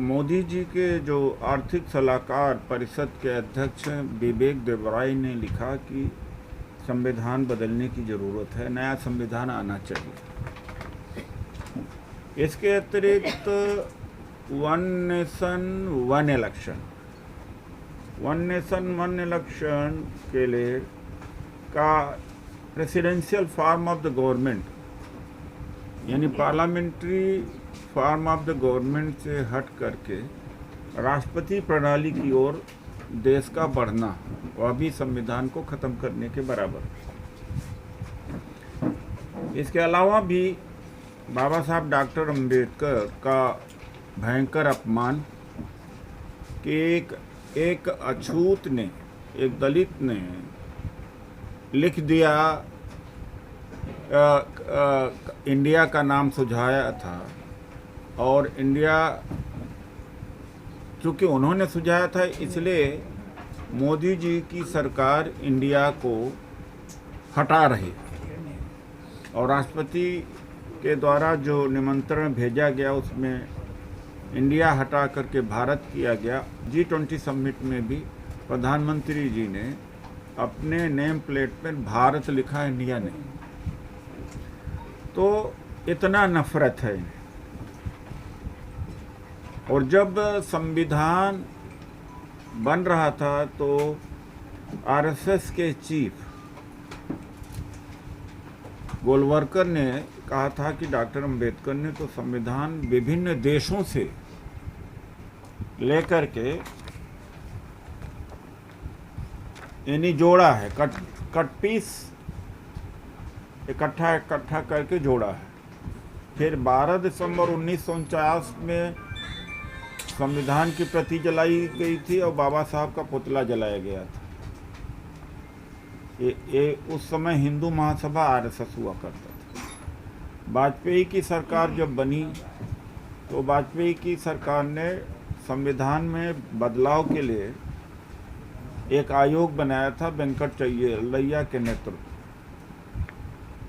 मोदी जी के जो आर्थिक सलाहकार परिषद के अध्यक्ष विवेक देवराय ने लिखा कि संविधान बदलने की ज़रूरत है, नया संविधान आना चाहिए। इसके अतिरिक्त वन नेशन वन इलेक्शन के लिए का presidential form of the government यानी parliamentary form of the government से हट करके राष्ट्रपति प्रणाली की ओर देश का बढ़ना, वह भी संविधान को ख़त्म करने के बराबर। इसके अलावा भी बाबा साहब डॉक्टर अम्बेडकर का भयंकर अपमान कि एक अछूत ने, एक दलित ने लिख दिया इंडिया का नाम सुझाया था, और इंडिया चूँकि उन्होंने सुझाया था इसलिए मोदी जी की सरकार इंडिया को हटा रही, और राष्ट्रपति के द्वारा जो निमंत्रण भेजा गया उसमें इंडिया हटा करके भारत किया गया। G20 समिट में भी प्रधानमंत्री जी ने अपने नेम प्लेट पर भारत लिखा, इंडिया नहीं। तो इतना नफरत है। और जब संविधान बन रहा था तो आरएसएस के चीफ गोलवलकर ने कहा था कि डॉक्टर अंबेडकर ने तो संविधान विभिन्न देशों से लेकर के यानी जोड़ा है, कट पीस इकट्ठा करके जोड़ा है। फिर 12 दिसंबर 1949 में संविधान की प्रति जलाई गई थी और बाबा साहब का पुतला जलाया गया था। ये उस समय हिंदू महासभा आरएसएस हुआ करता था। वाजपेयी की सरकार जब बनी तो वाजपेयी की सरकार ने संविधान में बदलाव के लिए एक आयोग बनाया था वेंकटचय्या के नेतृत्व।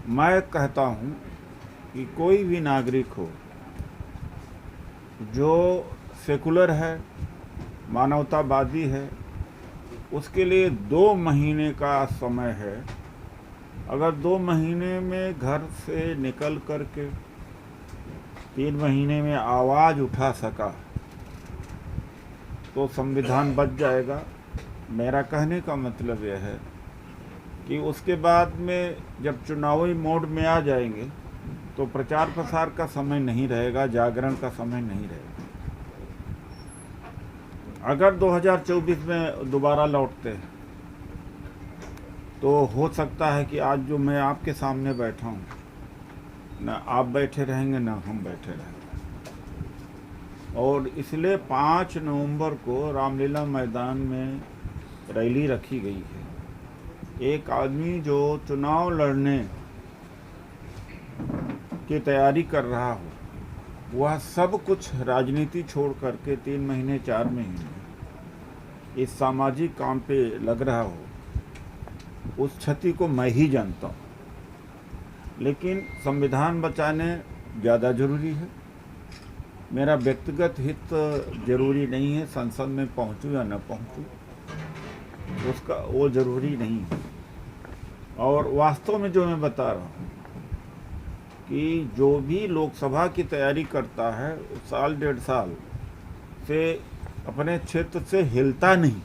मैं कहता हूँ कि कोई भी नागरिक हो जो सेकुलर है, मानवतावादी है, उसके लिए 2 महीने का समय है। अगर 2 महीने में घर से निकल करके 3 महीने में आवाज़ उठा सका तो संविधान बच जाएगा। मेरा कहने का मतलब यह है कि उसके बाद में जब चुनावी मोड में आ जाएंगे तो प्रचार प्रसार का समय नहीं रहेगा, जागरण का समय नहीं रहेगा। अगर 2024 में दोबारा लौटते हैं तो हो सकता है कि आज जो मैं आपके सामने बैठा हूँ, ना आप बैठे रहेंगे ना हम बैठे रहेंगे। और इसलिए 5 नवंबर को रामलीला मैदान में रैली रखी गई है। एक आदमी जो चुनाव लड़ने की तैयारी कर रहा हो, वह सब कुछ राजनीति छोड़ करके 3 महीने 4 महीने इस सामाजिक काम पे लग रहा हो, उस क्षति को मैं ही जानता हूँ। लेकिन संविधान बचाने ज़्यादा ज़रूरी है। मेरा व्यक्तिगत हित जरूरी नहीं है, संसद में पहुँचूँ या न पहुँचूँ उसका वो ज़रूरी नहीं है। और वास्तव में जो मैं बता रहा हूँ कि जो भी लोकसभा की तैयारी करता है साल 1.5 साल से अपने क्षेत्र से हिलता नहीं,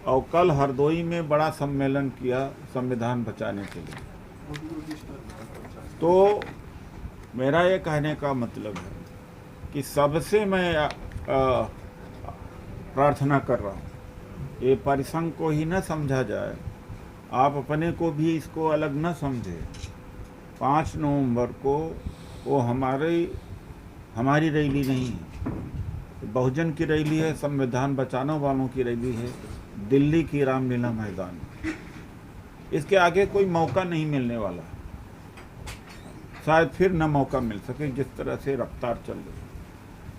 और कल हरदोई में बड़ा सम्मेलन किया संविधान बचाने के लिए। तो मेरा ये कहने का मतलब है कि सबसे मैं प्रार्थना कर रहा हूँ, ये परिसंघ को ही न समझा जाए, आप अपने को भी इसको अलग न समझे। 5 नवंबर को वो हमारी रैली नहीं है, बहुजन की रैली है, संविधान बचाने वालों की रैली है, दिल्ली की रामलीला मैदान। इसके आगे कोई मौका नहीं मिलने वाला, शायद फिर न मौका मिल सके जिस तरह से रफ्तार चल रही।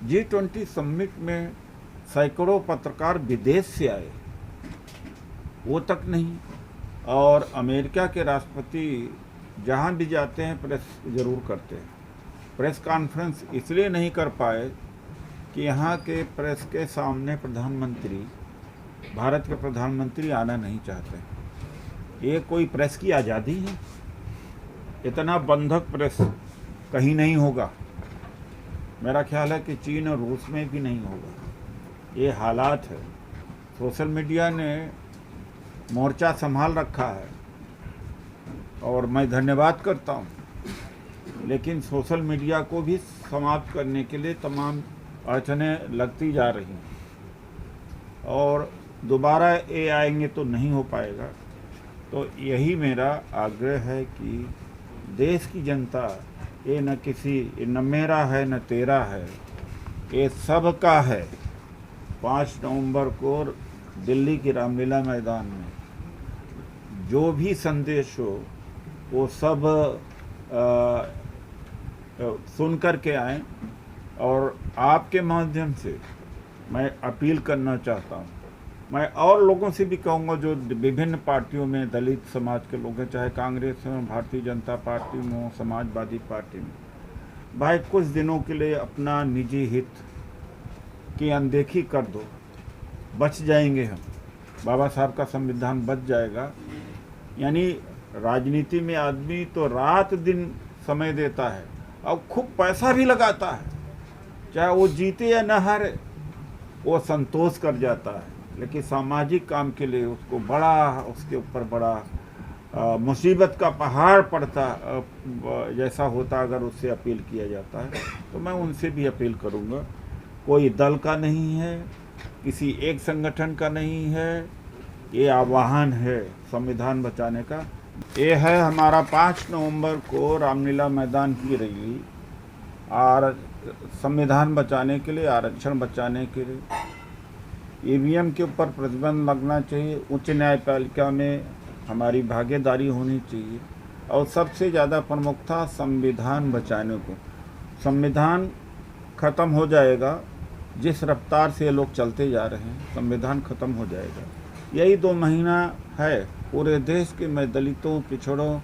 G20 समिट में सैकड़ों पत्रकार विदेश से आए, वो तक नहीं। और अमेरिका के राष्ट्रपति जहाँ भी जाते हैं प्रेस ज़रूर करते हैं। प्रेस कॉन्फ्रेंस इसलिए नहीं कर पाए कि यहाँ के प्रेस के सामने प्रधानमंत्री, भारत के प्रधानमंत्री आना नहीं चाहते। ये कोई प्रेस की आज़ादी है? इतना बंधक प्रेस कहीं नहीं होगा। मेरा ख्याल है कि चीन और रूस में भी नहीं होगा। ये हालात है। सोशल मीडिया ने मोर्चा संभाल रखा है और मैं धन्यवाद करता हूँ, लेकिन सोशल मीडिया को भी समाप्त करने के लिए तमाम अड़चनें लगती जा रही हैं और दोबारा ये आएंगे तो नहीं हो पाएगा। तो यही मेरा आग्रह है कि देश की जनता, ये न मेरा है न तेरा है, ये सबका है। 5 नवंबर को दिल्ली की रामलीला मैदान में जो भी संदेश हो वो सब सुन कर के आएँ। और आपके माध्यम से मैं अपील करना चाहता हूँ, मैं और लोगों से भी कहूँगा जो विभिन्न पार्टियों में दलित समाज के लोग हैं, चाहे कांग्रेस में, भारतीय जनता पार्टी में हो, समाजवादी पार्टी में, भाई कुछ दिनों के लिए अपना निजी हित की अनदेखी कर दो, बच जाएंगे हम। बाबा साहब का संविधान बच जाएगा। यानी राजनीति में आदमी तो रात दिन समय देता है और खूब पैसा भी लगाता है, चाहे वो जीते या न हारे, वो संतोष कर जाता है। लेकिन सामाजिक काम के लिए उसको उसके ऊपर बड़ा मुसीबत का पहाड़ पड़ता जैसा होता अगर उससे अपील किया जाता है। तो मैं उनसे भी अपील करूँगा, कोई दल का नहीं है, किसी एक संगठन का नहीं है, ये आह्वान है संविधान बचाने का। ये है हमारा 5 नवंबर को रामलीला मैदान की रैली, और संविधान बचाने के लिए, आरक्षण बचाने के लिए ईवीएम के ऊपर प्रतिबंध लगना चाहिए। उच्च न्यायपालिका में हमारी भागीदारी होनी चाहिए और सबसे ज़्यादा प्रमुखता संविधान बचाने को। संविधान ख़त्म हो जाएगा, जिस रफ्तार से लोग चलते जा रहे हैं संविधान ख़त्म हो जाएगा। यही 2 महीना है पूरे देश के। मैं दलितों, पिछड़ों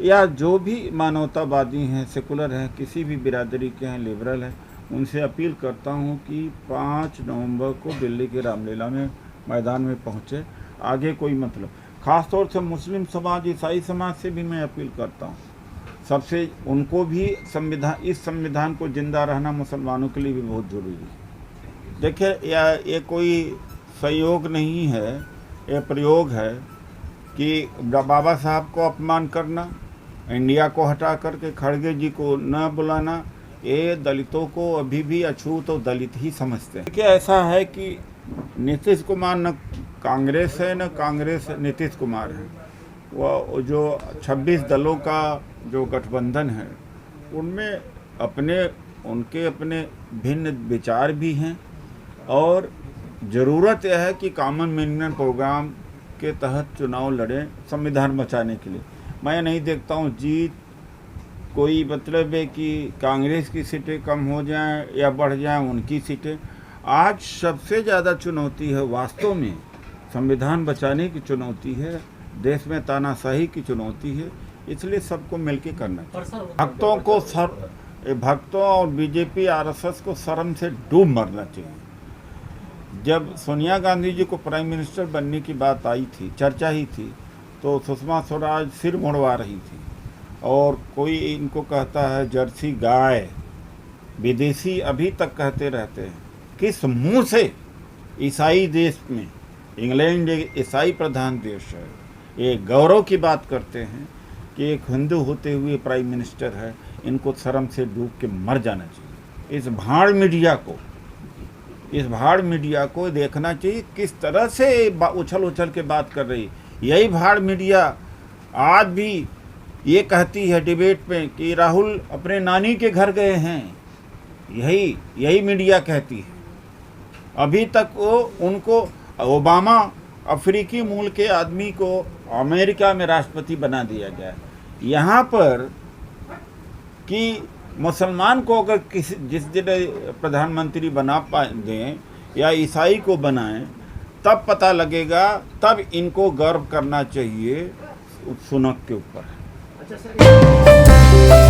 या जो भी मानवतावादी हैं, सेकुलर हैं, किसी भी बिरादरी के हैं, लिबरल हैं, उनसे अपील करता हूं कि 5 नवंबर को दिल्ली के रामलीला में मैदान में पहुंचे। आगे कोई मतलब, ख़ास तौर से मुस्लिम समाज, ईसाई समाज से भी मैं अपील करता हूं, सबसे उनको भी इस संविधान को जिंदा रहना मुसलमानों के लिए भी बहुत ज़रूरी है। देखिए, ये कोई संयोग नहीं है, ये प्रयोग है कि बाबा साहब को अपमान करना, इंडिया को हटा करके खड़गे जी को न बुलाना, ये दलितों को अभी भी अछूत और दलित ही समझते हैं। देखिए, ऐसा है कि नीतीश कुमार न कांग्रेस है, न कांग्रेस नीतीश कुमार है। वो जो 26 दलों का जो गठबंधन है, उनमें उनके अपने भिन्न विचार भी हैं और ज़रूरत यह है कि कॉमन मैनेजमेंट प्रोग्राम के तहत चुनाव लड़ें संविधान बचाने के लिए। मैं नहीं देखता हूँ जीत कोई मतलब है कि कांग्रेस की सीटें कम हो जाएं या बढ़ जाएं उनकी सीटें। आज सबसे ज़्यादा चुनौती है वास्तव में संविधान बचाने की चुनौती है, देश में तानाशाही की चुनौती है, इसलिए सबको मिलकर करना चाहिए। भक्तों और बीजेपी आरएसएस को शर्म से डूब मरना चाहिए। जब सोनिया गांधी जी को प्राइम मिनिस्टर बनने की बात आई थी, चर्चा ही थी, तो सुषमा स्वराज सिर मुड़वा रही थी और कोई इनको कहता है जर्सी गाय, विदेशी अभी तक कहते रहते हैं। किस मुंह से ईसाई देश में, इंग्लैंड एक ईसाई प्रधान देश है, ये गौरव की बात करते हैं कि एक हिंदू होते हुए प्राइम मिनिस्टर है। इनको शर्म से डूब के मर जाना चाहिए। इस भाड़ मीडिया को देखना चाहिए किस तरह से उछल के बात कर रही। यही भाड़ मीडिया आज भी ये कहती है डिबेट में कि राहुल अपने नानी के घर गए हैं। यही मीडिया कहती है। अभी तक उनको ओबामा अफ्रीकी मूल के आदमी को अमेरिका में राष्ट्रपति बना दिया गया। यहाँ पर कि मुसलमान को अगर जिस दिन प्रधानमंत्री बना दें या ईसाई को बनाएं, तब पता लगेगा, तब इनको गर्व करना चाहिए सुनक के ऊपर। अच्छा सर।